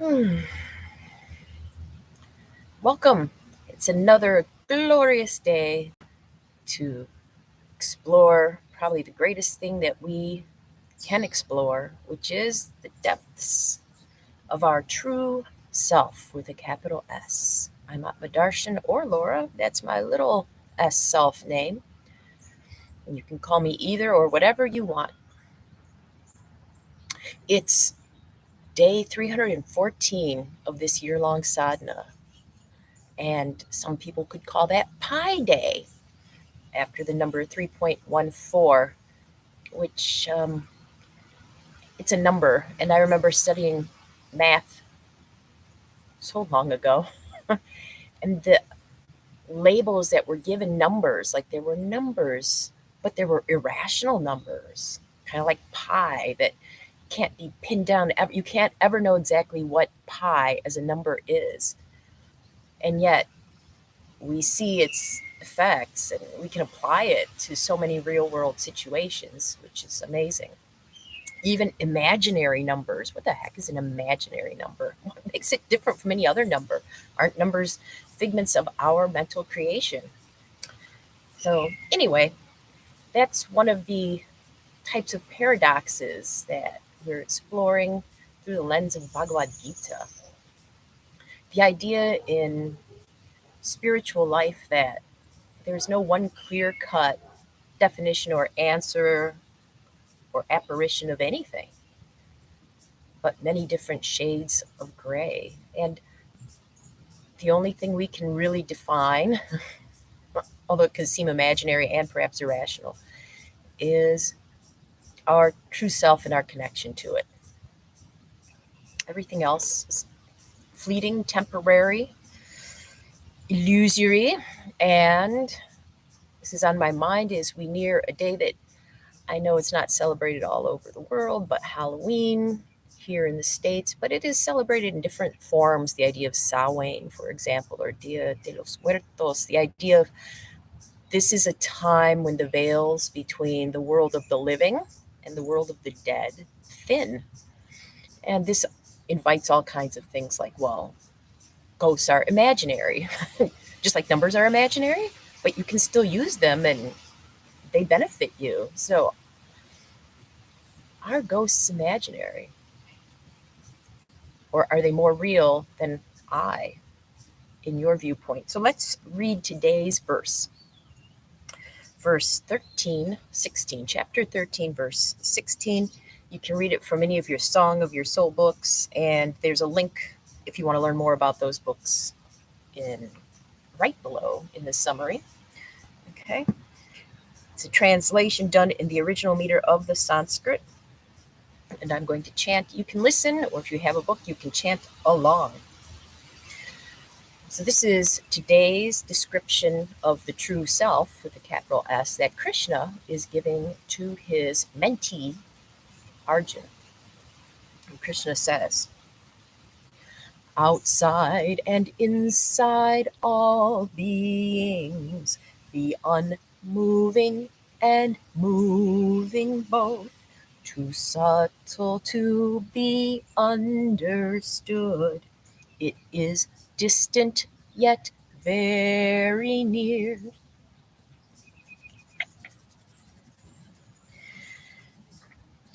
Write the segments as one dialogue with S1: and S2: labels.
S1: Hmm. Welcome. It's another glorious day to explore probably the greatest thing that we can explore, which is the depths of our true self with a capital S. I'm Atmadarshan or Laura. That's my little S self name. And you can call me either or whatever you want. It's day 314 of this year long sadhana. And some people could call that Pi Day after the number 3.14, which it's a number. And I remember studying math so long ago. And the labels that were given numbers, like there were numbers, but there were irrational numbers, kind of like pi, that can't be pinned down. You can't ever know exactly what pi as a number is. And yet we see its effects and we can apply it to so many real world situations, which is amazing. Even imaginary numbers. What the heck is an imaginary number? What makes it different from any other number? Aren't numbers figments of our mental creation? So, anyway, that's one of the types of paradoxes that we're exploring through the lens of Bhagavad Gita. The idea in spiritual life that there's no one clear cut definition or answer or apparition of anything, but many different shades of gray. And the only thing we can really define, although it could seem imaginary and perhaps irrational, is our true self and our connection to it. Everything else is fleeting, temporary, illusory, and this is on my mind as we near a day that I know it's not celebrated all over the world, but Halloween here in the States, but it is celebrated in different forms. The idea of Samhain, for example, or Dia de los Muertos, the idea of this is a time when the veils between the world of the living and the world of the dead thin. And this invites all kinds of things like, well, ghosts are imaginary, just like numbers are imaginary, but you can still use them and they benefit you. So, are ghosts imaginary? Or are they more real than I, in your viewpoint? So, let's read today's verse. Verse 13, 16, chapter 13, verse 16. You can read it from any of your Song of Your Soul books, and there's a link if you want to learn more about those books in right below in the summary. Okay. It's a translation done in the original meter of the Sanskrit. And I'm going to chant. You can listen, or if you have a book, you can chant along. So this is today's description of the true self with a capital S that Krishna is giving to his mentee, Arjun. And Krishna says, outside and inside all beings, the unmoving and moving both, too subtle to be understood. It is distant yet very near.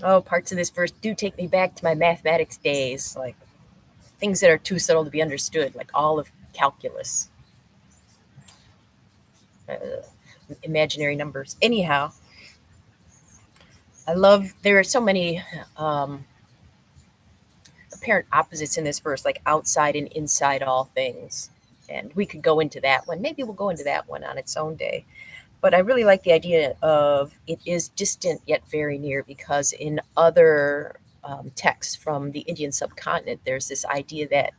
S1: Oh, parts of this verse do take me back to my mathematics days, like things that are too subtle to be understood, like all of calculus, uh, imaginary numbers. Anyhow, there are so many um, apparent opposites in this verse, like outside and inside all things. And we could go into that one. Maybe we'll go into that one on its own day. But I really like the idea of it is distant yet very near, because in other texts from the Indian subcontinent, there's this idea that,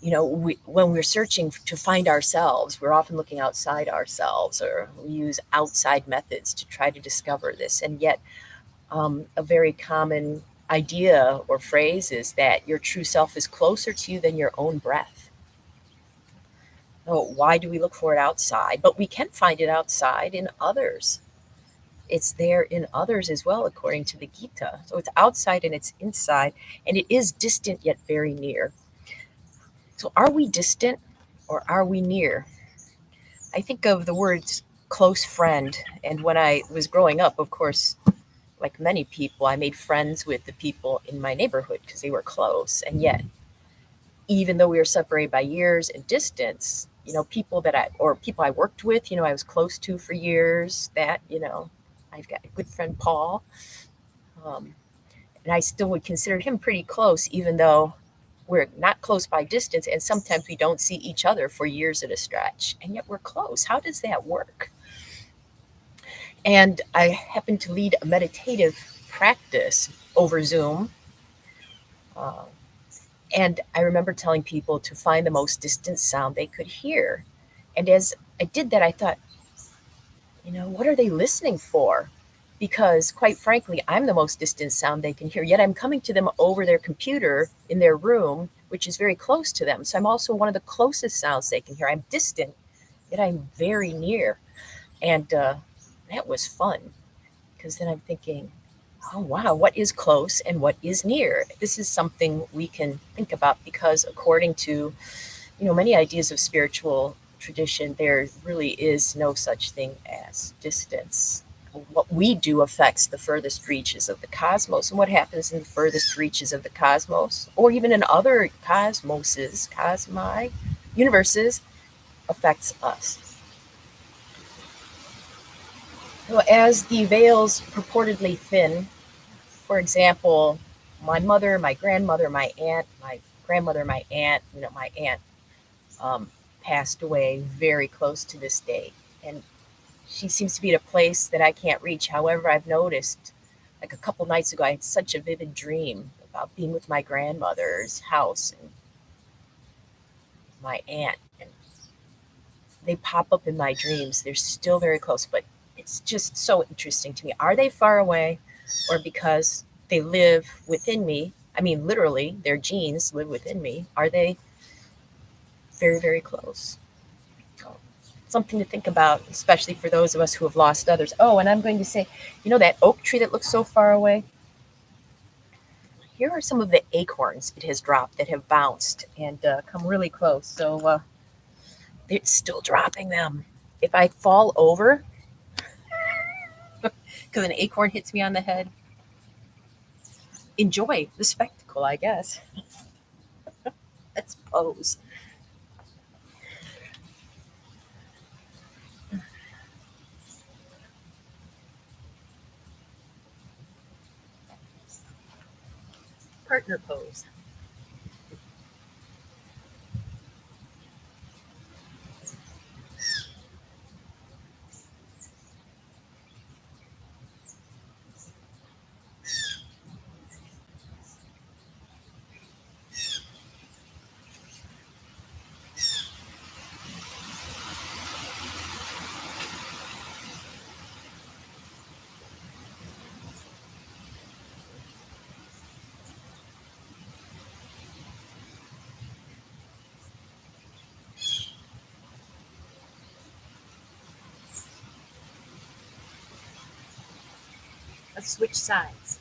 S1: when we're searching to find ourselves, we're often looking outside ourselves, or we use outside methods to try to discover this. And yet, a very common idea or phrase is that your true self is closer to you than your own breath. Oh, why do we look for it outside? But we can find it outside in others. it's there in others as well, according to the Gita. So it's outside and it's inside, and it is distant yet very near. So are we distant or are we near? I think of the words close friend. And when I was growing up, of course, like many people, I made friends with the people in my neighborhood because they were close. And yet, even though we were separated by years and distance, people people I worked with, I was close to for years, I've got a good friend, Paul. Um, and I still would consider him pretty close, even though we're not close by distance. And sometimes we don't see each other for years at a stretch. And yet we're close. How does that work? And I happen to lead a meditative practice over Zoom. Uh, and I remember telling people to find the most distant sound they could hear. And as I did that, I thought, what are they listening for? Because quite frankly, I'm the most distant sound they can hear, yet I'm coming to them over their computer in their room, which is very close to them. So I'm also one of the closest sounds they can hear. I'm distant, yet I'm very near. And that was fun because then I'm thinking, oh, wow, what is close and what is near? This is something we can think about because according to many ideas of spiritual tradition, there really is no such thing as distance. What we do affects the furthest reaches of the cosmos, and what happens in the furthest reaches of the cosmos, or even in other cosmoses, cosmi, universes, affects us. So as the veils purportedly thin, for example, my mother, my grandmother, my aunt, my grandmother, my aunt, my aunt um, passed away very close to this date. And she seems to be at a place that I can't reach. However, I've noticed, like a couple nights ago, I had such a vivid dream about being with my grandmother's house and my aunt. And they pop up in my dreams. They're still very close, but it's just so interesting to me. Are they far away or because they live within me? I mean, literally, their genes live within me. Are they very, very close? Something to think about, especially for those of us who have lost others. Oh, and I'm going to say, that oak tree that looks so far away? Here are some of the acorns it has dropped that have bounced and come really close. So it's still dropping them. If I fall over because an acorn hits me on the head, enjoy the spectacle, I guess. Let's pose. Partner pose. Let's switch sides.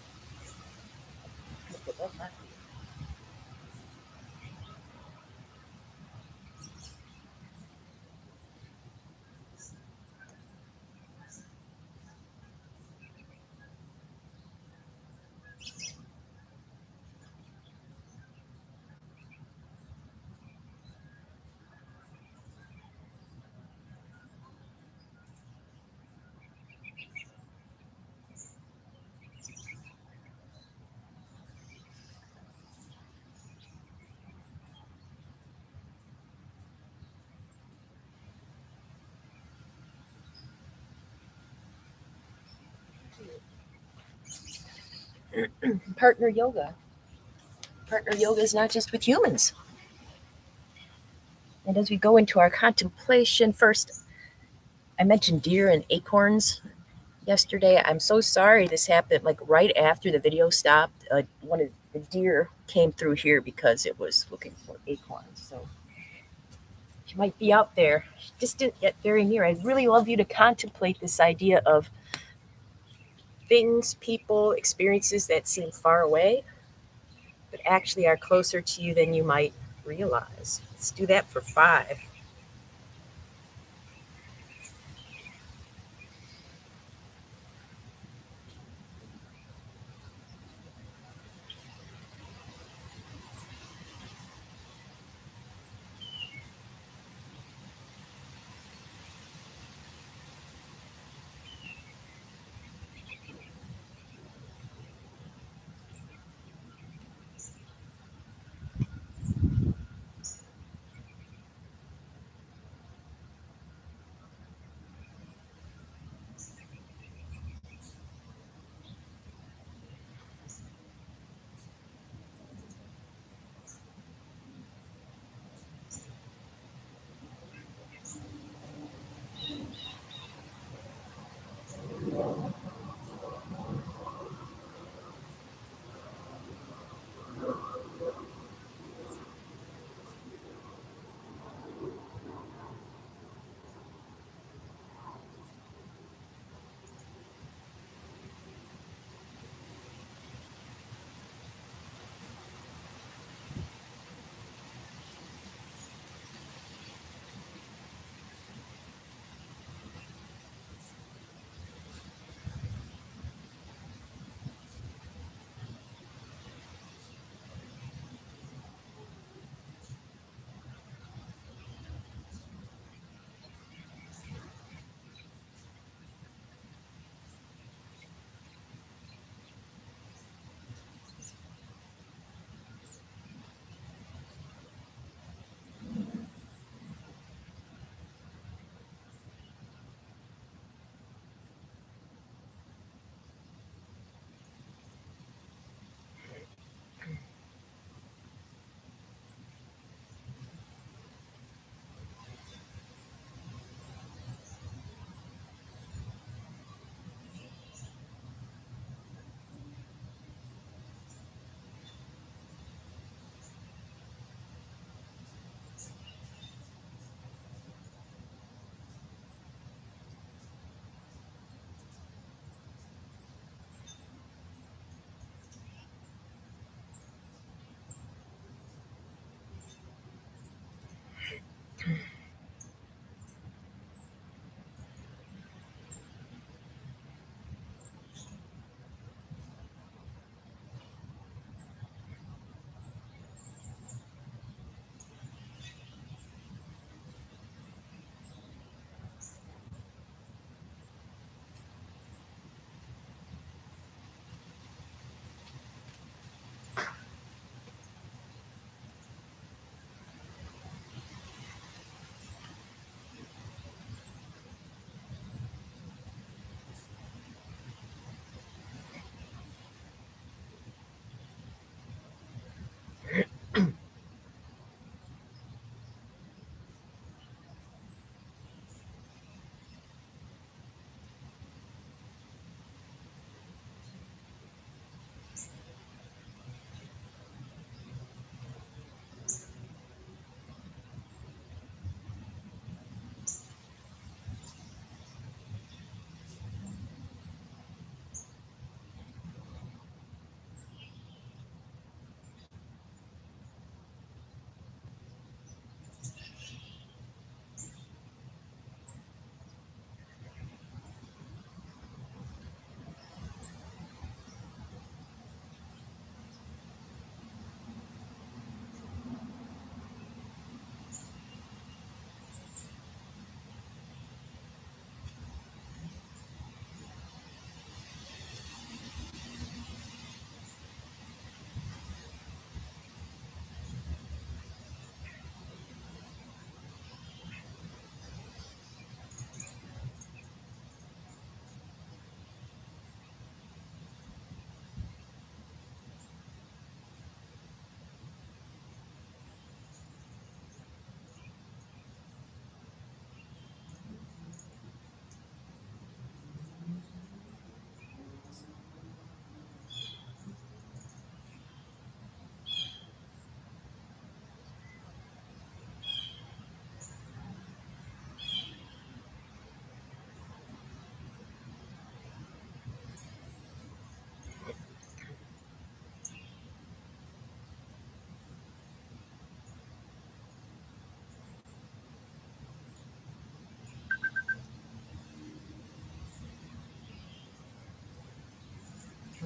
S1: Partner yoga. Partner yoga is not just with humans. And as we go into our contemplation, first, I mentioned deer and acorns yesterday. I'm so sorry this happened like right after the video stopped. One of the deer came through here because it was looking for acorns. So she might be out there, distant yet very near. I'd really love you to contemplate this idea of things, people, experiences that seem far away, but actually are closer to you than you might realize. Let's do that for 5.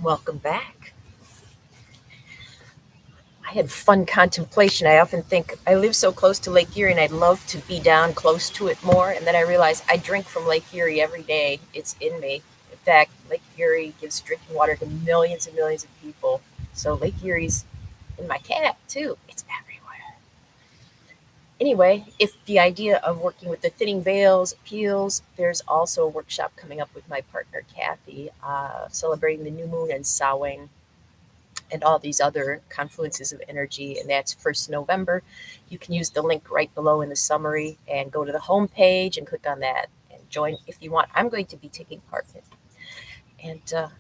S1: Welcome back. I had fun contemplation. I often think I live so close to Lake Erie and I'd love to be down close to it more. And then I realize I drink from Lake Erie every day. It's in me. In fact, Lake Erie gives drinking water to millions and millions of people. So Lake Erie's in my cat too. It's everywhere. Anyway, if the idea of working with the thinning veils appeals, there's also a workshop coming up with my partner Kathy, celebrating the new moon and Samhain and all these other confluences of energy, and that's 1st November. You can use the link right below in the summary and go to the home page and click on that and join if you want. I'm going to be taking part in it. And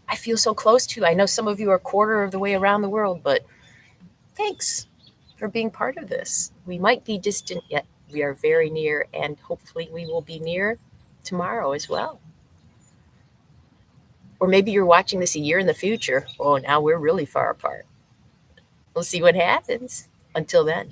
S1: I feel so close to you. I know some of you are a quarter of the way around the world, but thanks for being part of this. We might be distant, yet we are very near, and hopefully we will be near tomorrow as well. Or maybe you're watching this a year in the future. Oh, now we're really far apart. We'll see what happens. Until then.